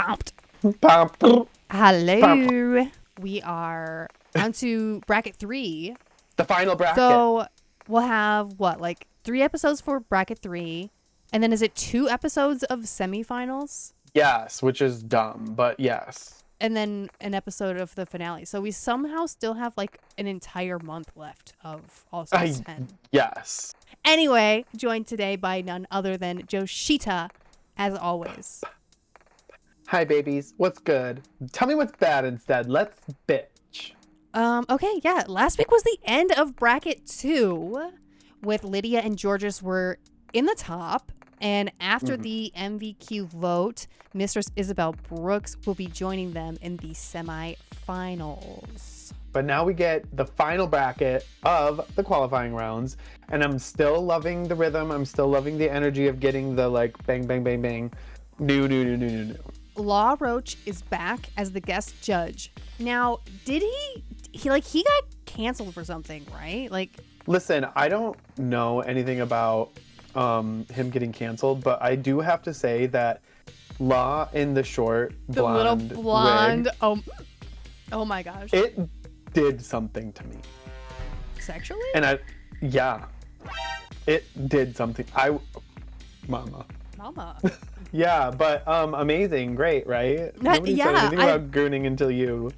Pumped. Pump. Hello. We are on to bracket 3. The final bracket. So we'll have what, like 3 episodes for bracket 3, and then is it 2 episodes of semifinals? Yes, which is dumb, but yes. And then an episode of the finale. So we somehow still have like an entire month left of All Stars 10. Yes. Anyway, joined today by none other than Joshita, as always. Hi, babies. What's good? Tell me what's bad instead. Let's bitch. Okay, yeah. Last week was the end of bracket 2, with Lydia and Jorgeous were in the top. And after the MVQ vote, Mistress Isabelle Brooks will be joining them in the semi-finals. But now we get the final bracket of the qualifying rounds. And I'm still loving the rhythm. I'm still loving the energy of getting the like bang, bang, bang, bang. New. Law Roach is back as the guest judge. Now, did he got canceled for something, right? Like, listen, I don't know anything about him getting canceled, but I do have to say that Law in the short blonde wig, oh my gosh, it did something to me sexually. And it did something. Mama. Yeah, but amazing, great, right? Nobody said anything about gooning until you.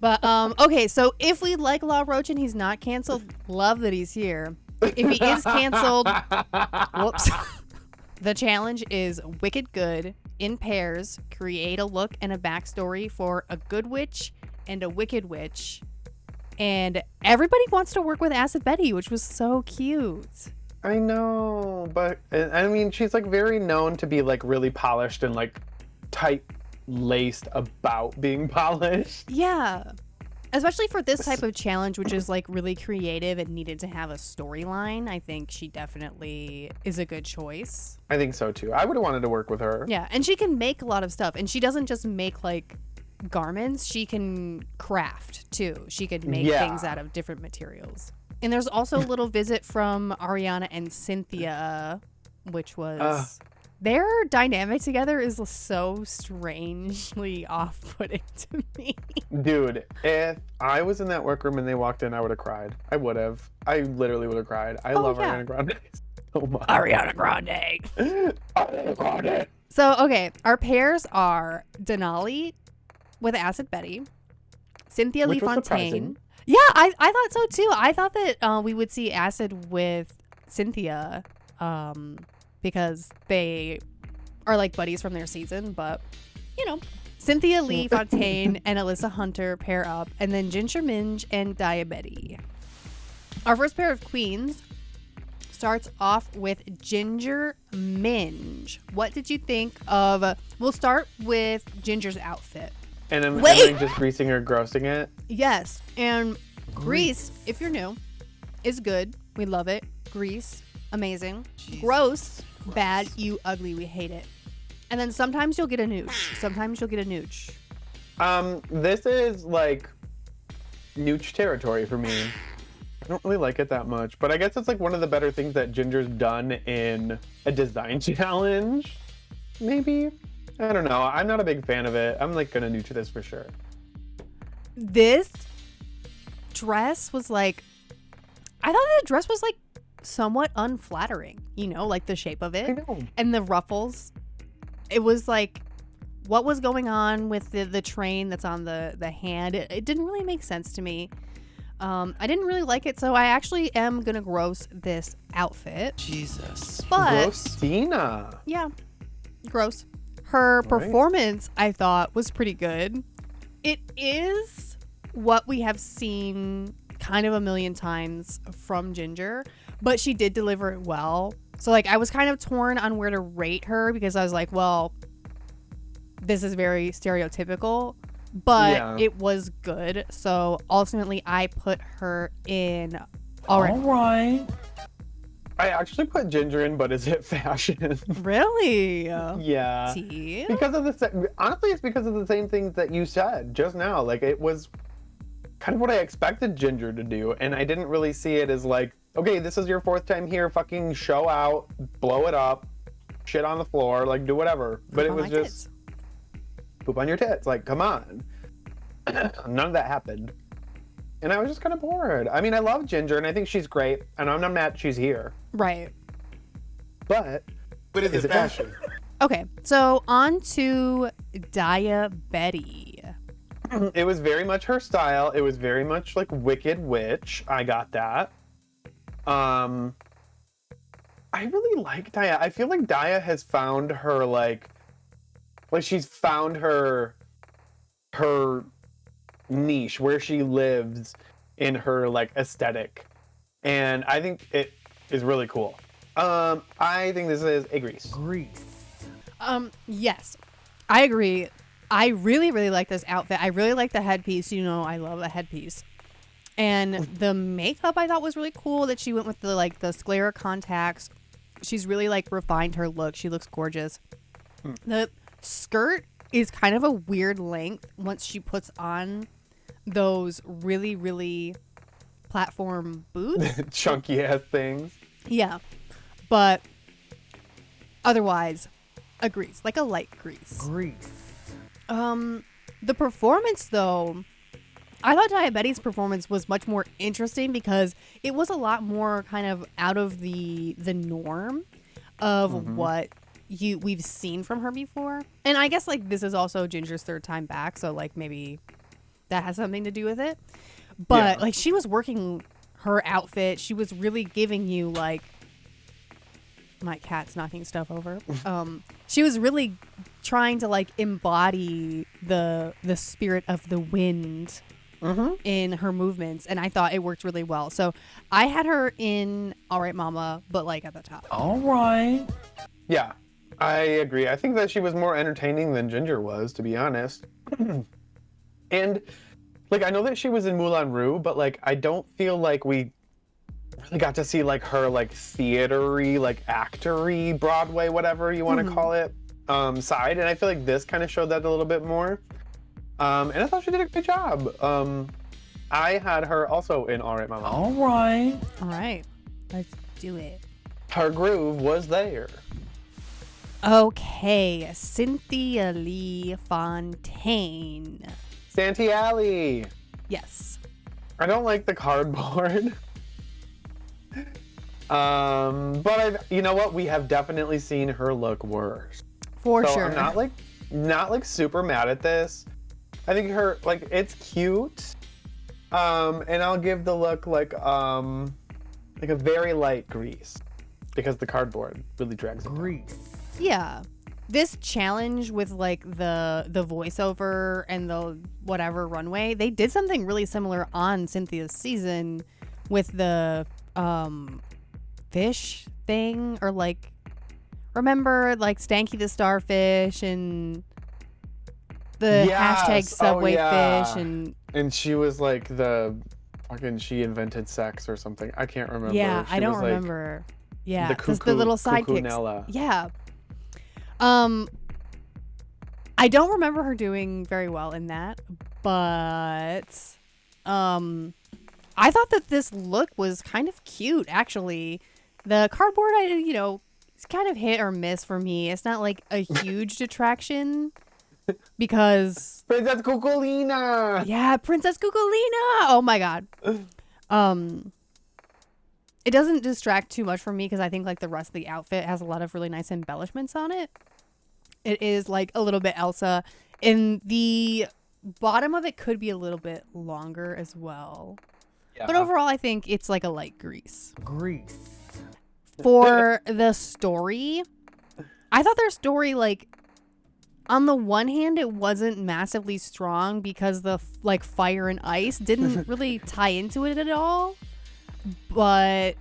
But okay, so if we like Law Roach and he's not canceled, love that he's here. If he is canceled, whoops. The challenge is Wiked Good in pairs, create a look and a backstory for a good witch and a wicked witch. And everybody wants to work with Acid Betty, which was so cute. I know, but I mean, she's like very known to be like really polished and like tight-laced about being polished. Yeah. Especially for this type of challenge, which is like really creative and needed to have a storyline. I think she definitely is a good choice. I think so too. I would have wanted to work with her. Yeah, and she can make a lot of stuff. And she doesn't just make like garments, she can craft too. She could make things out of different materials. And there's also a little visit from Ariana and Cynthia, which was their dynamic together is so strangely off-putting to me. Dude, if I was in that workroom and they walked in, I would have cried. I would have. I literally would have cried. I love Ariana Grande so much. Ariana Grande. Ariana Grande. So, okay, our pairs are Denali with Acid Betty, Cynthia Lee Fontaine. Yeah, I thought so too. I thought that we would see Acid with Cynthia because they are like buddies from their season, but you know, Cynthia Lee Fontaine and Alyssa Hunter pair up, and then Ginger Minge and Diabetti. Our first pair of queens starts off with Ginger Minge. What did you think of? We'll start with Ginger's outfit. And I'm just greasing or grossing it. Yes, and grease, if you're new, is good. We love it. Grease, amazing. Jesus. Gross, bad, you ugly, we hate it. And then sometimes you'll get a nooch. This is like nooch territory for me. I don't really like it that much, but I guess it's like one of the better things that Ginger's done in a design challenge. Maybe. I don't know. I'm not a big fan of it. I'm like gonna nooch this for sure. This dress was like, I thought the dress was like somewhat unflattering, you know, like the shape of it. I know. And the ruffles. It was like, what was going on with the train that's on the hand? It didn't really make sense to me. I didn't really like it, so I actually am gonna gross this outfit. Jesus. But Grossina. Yeah, gross. Her performance, I thought, was pretty good. It is what we have seen kind of a million times from Ginger, but she did deliver it well. So like I was kind of torn on where to rate her because I was like, well, this is very stereotypical, but it was good. So ultimately I put her in. All right. I actually put Ginger in, but is it fashion? Really? Yeah. Tea? Because of honestly, it's because of the same things that you said just now. Like it was kind of what I expected Ginger to do, and I didn't really see it as like, okay, this is your 4th time here, fucking show out, blow it up, shit on the floor, like do whatever. But it was just poop on your tits. Like, come on. None of that happened. And I was just kind of bored. I mean, I love Ginger, and I think she's great, and I'm not mad she's here. Right. But is it fashion? Okay, so on to Betty. It was very much her style. It was very much like Wicked Witch. I got that. I really like Daya. I feel like Daya has found her like she's found her niche where she lives in her like aesthetic, and I think it is really cool. I think this is a Grease. Yes, I agree. I really, really like this outfit. I really like the headpiece. You know, I love the headpiece. And the makeup I thought was really cool that she went with the like the sclera contacts. She's really like refined her look. She looks gorgeous. The skirt is kind of a weird length once she puts on those really, really platform boots. Chunky ass things. Yeah. But otherwise, a Grease, like a light Grease. The performance though, I thought Betty's performance was much more interesting because it was a lot more kind of out of the norm of what we've seen from her before. And I guess like this is also Ginger's third time back, so like maybe that has something to do with it. But like she was working her outfit, she was really giving you like, my cat's knocking stuff over. She was really trying to like embody the spirit of the wind in her movements, and I thought it worked really well. So I had her in All Right Mama, but like at the top. All right. Yeah, I agree. I think that she was more entertaining than Ginger was, to be honest. And like I know that she was in Moulin Rouge, but like I don't feel like we really got to see like her like theatery, like actory, Broadway, whatever you want to call it, side. And I feel like this kind of showed that a little bit more. And I thought she did a good job. I had her also in All Right Mama. All right. All right, let's do it. Her groove was there. Okay, Cynthia Lee Fontaine. Santee Alley. Yes. I don't like the cardboard. But you know what? We have definitely seen her look worse. For sure. I'm not like super mad at this. I think her like it's cute. And I'll give the look like a very light Grease because the cardboard really drags it down. Yeah. This challenge with like the voiceover and the whatever runway, they did something really similar on Cynthia's season with the fish thing, or like remember like Stanky the Starfish and the hashtag Subway fish, and she was like the fucking she invented sex or something. I can't remember. Yeah, she I don't was, like, remember. Yeah, the the little sidekicks. Yeah. I don't remember her doing very well in that, but I thought that this look was kind of cute, actually. The cardboard, it's kind of hit or miss for me. It's not like a huge detraction because Princess Cuculina. Yeah, Princess Cuculina. Oh my god. It doesn't distract too much from me because I think like the rest of the outfit has a lot of really nice embellishments on it. It is like a little bit Elsa, and the bottom of it could be a little bit longer as well. Yeah. But overall, I think it's like a light Grease. For the story, I thought their story, like, on the one hand, it wasn't massively strong because the like fire and ice didn't really tie into it at all. But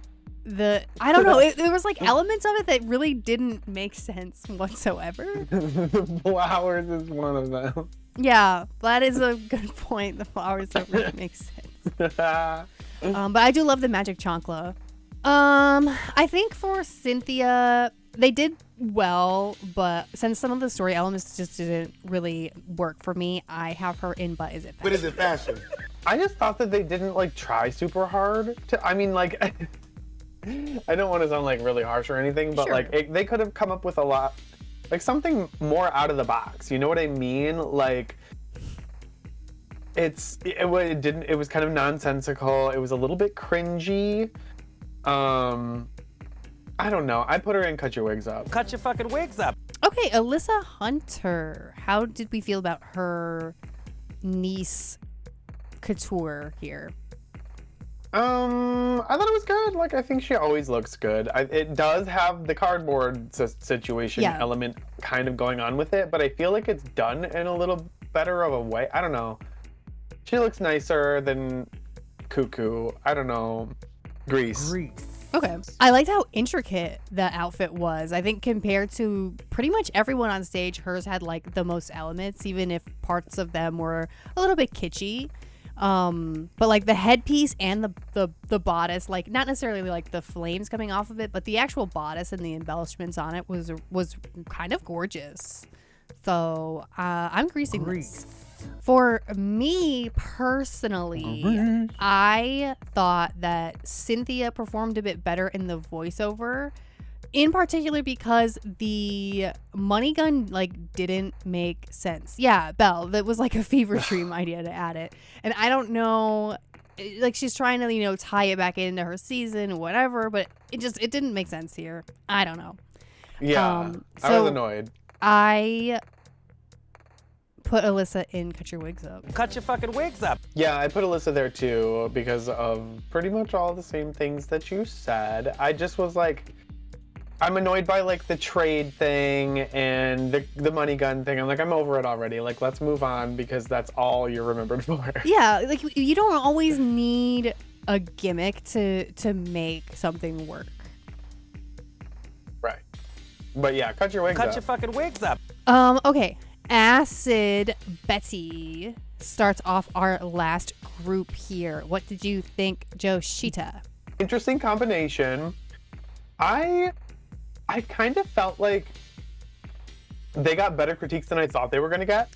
I don't know, there was like elements of it that really didn't make sense whatsoever. The flowers is one of them. Yeah, that is a good point. The flowers don't really make sense. But I do love the magic chancla. I think for Cynthia, they did well, but since some of the story elements just didn't really work for me, I have her in But Is It Fashion? But is it fashion? I just thought that they didn't like try super hard to, I mean, like I don't want to sound like really harsh or anything, but Sure. like they could have come up with a lot, like something more out of the box. You know what I mean? Like it was kind of nonsensical. It was a little bit cringy. I don't know. I put her in Cut Your Wigs Up. Cut your fucking wigs up. Okay, Alyssa Hunter. How did we feel about her niece couture here? I thought it was good. Like, I think she always looks good. It does have the cardboard situation element kind of going on with it, but I feel like it's done in a little better of a way. I don't know. She looks nicer than Cuckoo. I don't know. Grease. Okay. I liked how intricate the outfit was. I think compared to pretty much everyone on stage, hers had like the most elements, even if parts of them were a little bit kitschy. But like the headpiece and the bodice, like not necessarily like the flames coming off of it, but the actual bodice and the embellishments on it was kind of gorgeous. So I'm greasing this. For me personally, I thought that Cynthia performed a bit better in the voiceover, in particular because the money gun like didn't make sense. Yeah, Belle, that was like a fever dream idea to add it. And I don't know, like she's trying to, you know, tie it back into her season, whatever, but it didn't make sense here. I don't know. Yeah, I was annoyed. I put Alyssa in Cut Your Wigs Up. Cut your fucking wigs up. Yeah, I put Alyssa there too because of pretty much all the same things that you said. I just was like, I'm annoyed by like the trade thing and the money gun thing. I'm like, I'm over it already. Like, let's move on because that's all you're remembered for. Yeah, like you don't always need a gimmick to make something work. Right. But yeah, cut your wigs up. Cut your fucking wigs up. Okay. Acid Betty starts off our last group here. What did you think, Joshita? Interesting combination. I kind of felt like they got better critiques than I thought they were going to get.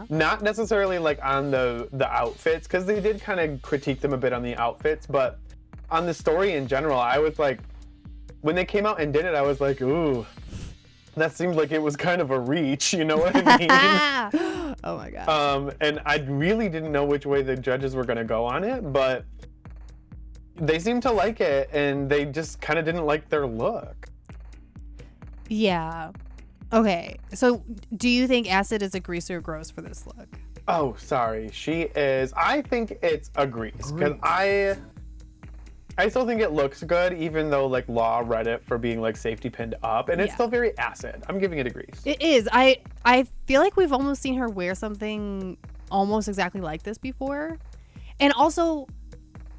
Not necessarily like on the outfits, because they did kind of critique them a bit on the outfits, but on the story in general, I was like, when they came out and did it, I was like, ooh, that seemed like it was kind of a reach, you know what I mean? Oh my god. And I really didn't know which way the judges were going to go on it, but they seemed to like it, and they just kind of didn't like their look. Yeah. Okay. So do you think Acid is a grease or gross for this look? Oh, sorry. She is. I think it's a grease, because I still think it looks good, even though like Law read it for being like safety pinned up, and it's still very Acid. I'm giving it a grease. It is. I feel like we've almost seen her wear something almost exactly like this before. And also,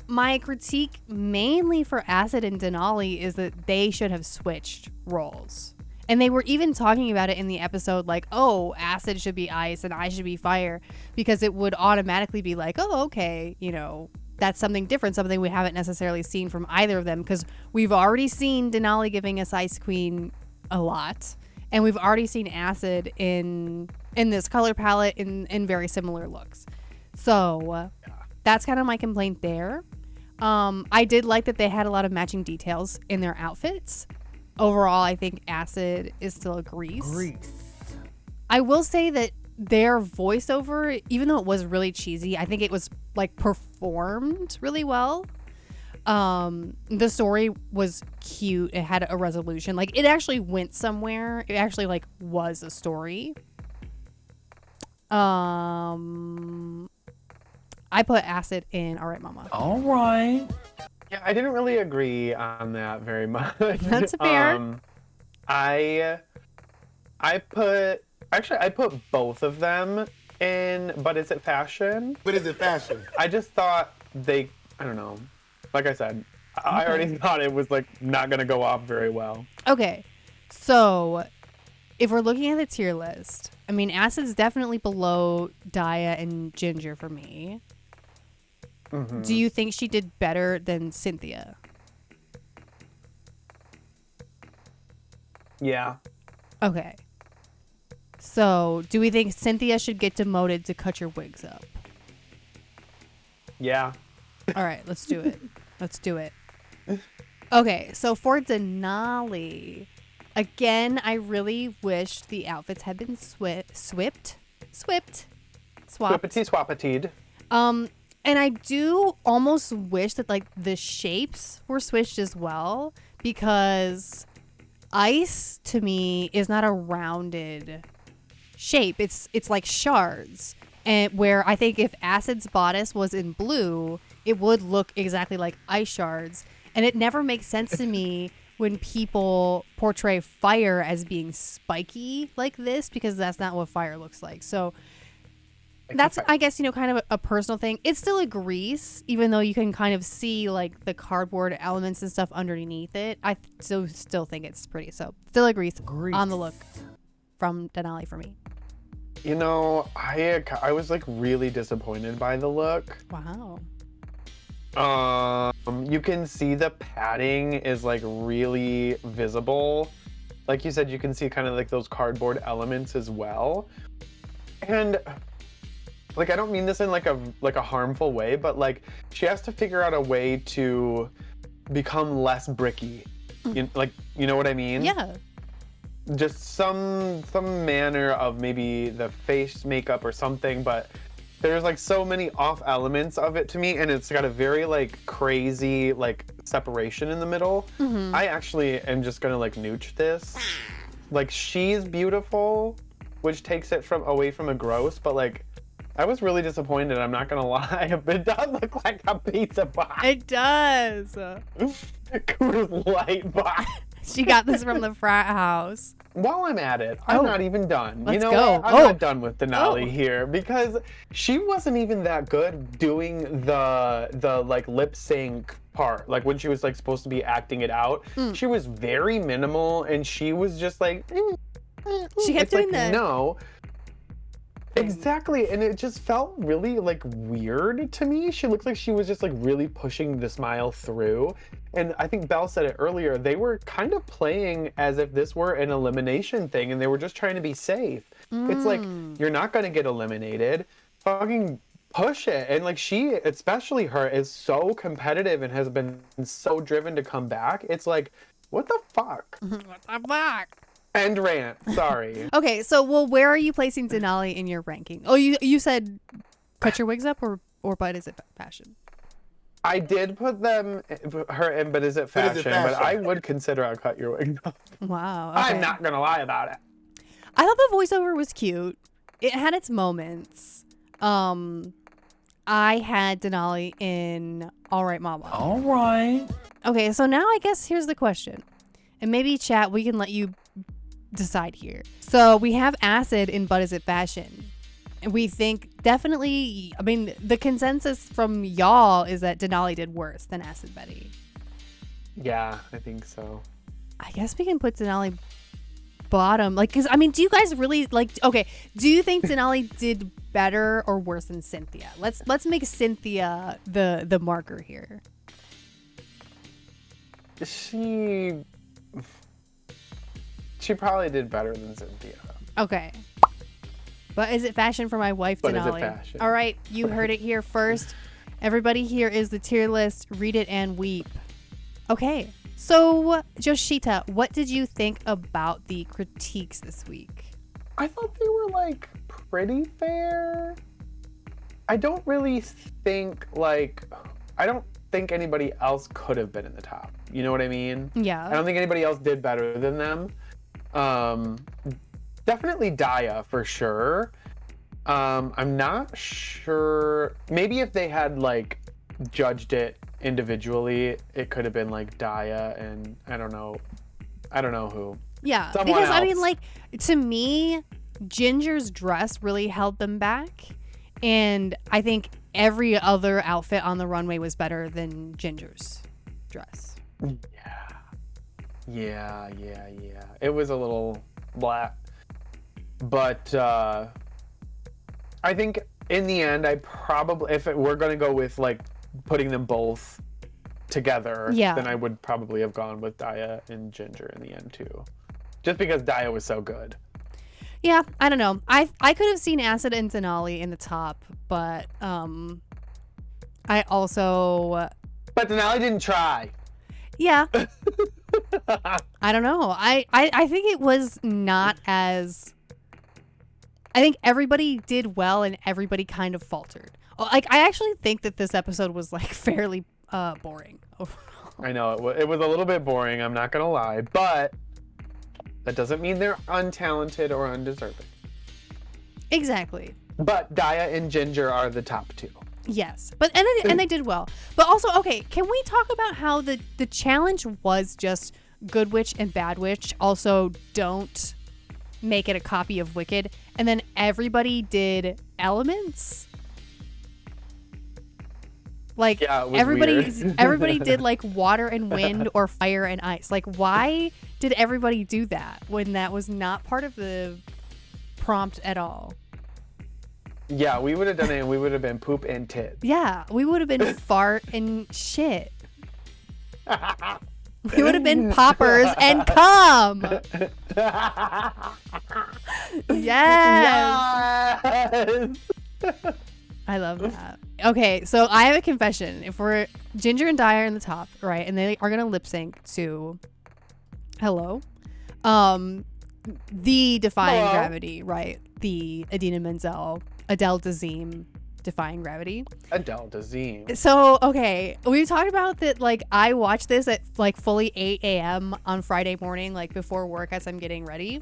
my critique mainly for Acid and Denali is that they should have switched roles. And they were even talking about it in the episode, like, oh, Acid should be ice and I should be fire, because it would automatically be like, oh, okay, you know, that's something different, something we haven't necessarily seen from either of them, because we've already seen Denali giving us Ice Queen a lot, and we've already seen Acid in this color palette in very similar looks. So that's kind of my complaint there. I did like that they had a lot of matching details in their outfits. Overall, I think Acid is still a grease. I will say that their voiceover, even though it was really cheesy, I think it was like performed really well. The story was cute. It had a resolution. Like, it actually went somewhere. It actually like was a story. I put Acid in All Right Mama. All right. Yeah, I didn't really agree on that very much. That's fair. I put both of them in, but is it fashion? But is it fashion? I just thought I don't know. Like I said, I already thought it was like not gonna go off very well. Okay, so if we're looking at the tier list, I mean, Acid's definitely below Daya and Ginger for me. Mm-hmm. Do you think she did better than Cynthia? Yeah. Okay. So, do we think Cynthia should get demoted to Cut Your Wigs Up? Yeah. All right, let's do it. Let's do it. Okay, so for Denali, again, I really wish the outfits had been swapped. Swippity swappitied. And I do almost wish that like the shapes were switched as well, because ice to me is not a rounded shape. It's like shards. And where I think if Acid's bodice was in blue, it would look exactly like ice shards. And it never makes sense to me when people portray fire as being spiky like this, because that's not what fire looks like. So that's, I guess, kind of a personal thing. It's still a grease, even though you can kind of see like the cardboard elements and stuff underneath it. I still think it's pretty. So still a grease on the look from Denali for me. I was like really disappointed by the look. Wow. You can see the padding is like really visible. Like you said, you can see kind of like those cardboard elements as well. And like, I don't mean this in like a harmful way, but like she has to figure out a way to become less bricky. You know what I mean? Yeah. Just some manner of maybe the face makeup or something, but there's like so many off elements of it to me, and it's got a very like crazy like separation in the middle. Mm-hmm. I actually am just gonna like nooch this. Like, she's beautiful, which takes it away from a gross, but like I was really disappointed, I'm not gonna lie. It does look like a pizza box. It does. Coors Light box. She got this from the frat house. While I'm at it, I'm not even done. Let's you know go. what? I'm not done with Denali here, because she wasn't even that good doing the like lip sync part. Like when she was like supposed to be acting it out, she was very minimal, and she was just like she kept doing that. No. Exactly, and it just felt really like weird to me. She looked like she was just like really pushing the smile through. And I think Belle said it earlier, they were kind of playing as if this were an elimination thing, and they were just trying to be safe. It's like, you're not gonna get eliminated. Fucking push it. And like, she, especially her, is so competitive and has been so driven to come back. It's like, what the fuck? What the fuck? End rant. Sorry. Okay, so where are you placing Denali in your ranking? Oh, you said cut your wigs up or But Is It Fashion? I did put her in But Is It Fashion, but I would consider a cut your wig up. Wow. Okay. I'm not gonna lie about it. I thought the voiceover was cute. It had its moments. I had Denali in All Right Mama. All right. Okay, so now I guess here's the question. And maybe chat, we can let you decide here. So we have Acid in But Is It Fashion. And we think definitely, I mean, the consensus from y'all is that Denali did worse than Acid Betty. Yeah, I think so. I guess we can put Denali bottom. Like, because, I mean, do you guys really, like, okay, do you think Denali did better or worse than Cynthia? Let's make Cynthia the marker here. She probably did better than Cynthia. Okay. But Is It Fashion for my wife, But Denali? Is It Fashion? All right, you heard it here first. Everybody, here is the tier list. Read it and weep. Okay, so Joshita, what did you think about the critiques this week? I thought they were like pretty fair. I don't really think anybody else could have been in the top. You know what I mean? Yeah. I don't think anybody else did better than them. Definitely Daya for sure. I'm not sure. Maybe if they had like judged it individually, it could have been like Daya and I don't know who. Yeah, Someone because else. I mean, like, to me, Ginger's dress really held them back, and I think every other outfit on the runway was better than Ginger's dress. Yeah. It was a little black. But I think in the end, I probably, we're going to go with like putting them both together, then I would probably have gone with Daya and Ginger in the end too. Just because Daya was so good. Yeah, I don't know. I could have seen Acid and Denali in the top, but I also... But Denali didn't try. Yeah. I don't know. I think it was not as... I think everybody did well and everybody kind of faltered. Like, I actually think that this episode was, like, fairly boring overall. I know, it was a little bit boring, I'm not gonna lie, but that doesn't mean they're untalented or undeserving. Exactly. But Daya and Ginger are the top two. Yes, but and they did well. But also, okay, can we talk about how the challenge was just Good Witch and Bad Witch also don't make it a copy of Wicked, and then everybody did elements? Like, yeah, it was everybody did like water and wind or fire and ice. Like, why did everybody do that when that was not part of the prompt at all? Yeah, we would have done it and we would have been poop and tits. Yeah, we would have been fart and shit. We would have been poppers and cum. Yes. I love that. Okay, so I have a confession. If we're Ginger and Dyer in the top, right, and they are gonna lip sync to Hello, the Defying Gravity, right? The Idina Menzel, Adele Dazeem Defying Gravity. Adele Dazeem. So, okay, we talked about that, like, I watched this at, like, fully 8 a.m. on Friday morning, like, before work as I'm getting ready.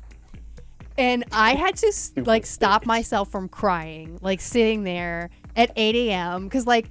And I had to, like, stop myself from crying, like, sitting there at 8 a.m. Because, like,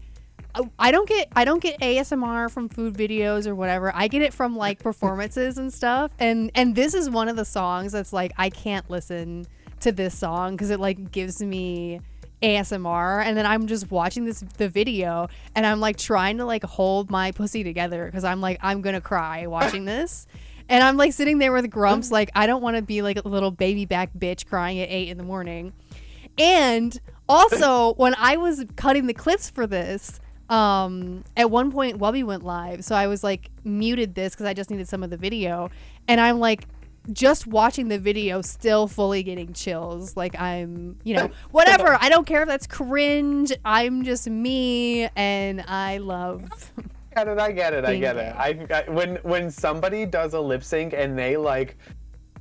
I don't get ASMR from food videos or whatever. I get it from, like, performances and stuff. And this is one of the songs that's, like, I can't listen to this song because it, like, gives me ASMR, and then I'm just watching the video and I'm like trying to like hold my pussy together because I'm like, I'm gonna cry watching this, and I'm like sitting there with grumps, like I don't want to be like a little baby back bitch crying at 8 in the morning. And also when I was cutting the clips for this, at one point Wubby went live, so I was like muted this because I just needed some of the video, and I'm like just watching the video still fully getting chills. Like, I'm, you know, whatever, I don't care if that's cringe, I'm just me, and I love I get it. When somebody does a lip sync and they like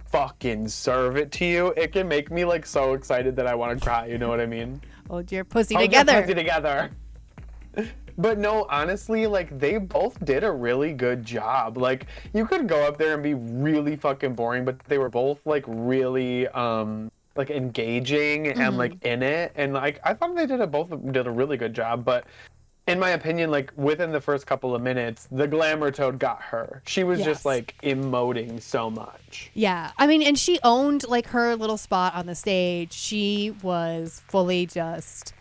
fucking serve it to you, it can make me like so excited that I want to cry, you know what I mean? Hold your pussy together. But no, honestly, like, they both did a really good job. Like, you could go up there and be really fucking boring, but they were both, like, really, like, engaging and, like, in it. And, like, I thought both did a really good job. But in my opinion, like, within the first couple of minutes, the glamour toad got her. She was just, like, emoting so much. Yeah. I mean, and she owned, like, her little spot on the stage. She was fully just...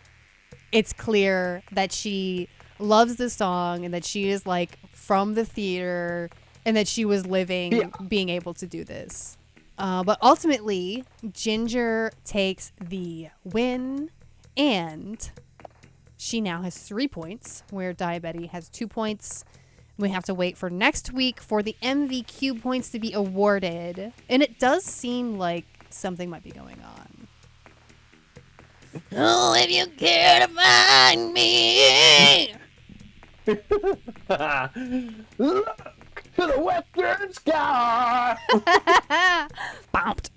It's clear that she loves the song and that she is like from the theater and that she was living being able to do this. But ultimately, Ginger takes the win, and she now has 3 points, where Diabetes has 2 points. We have to wait for next week for the MVQ points to be awarded, and it does seem like something might be going on. Oh, if you care to find me. Look to the western sky. Bomped.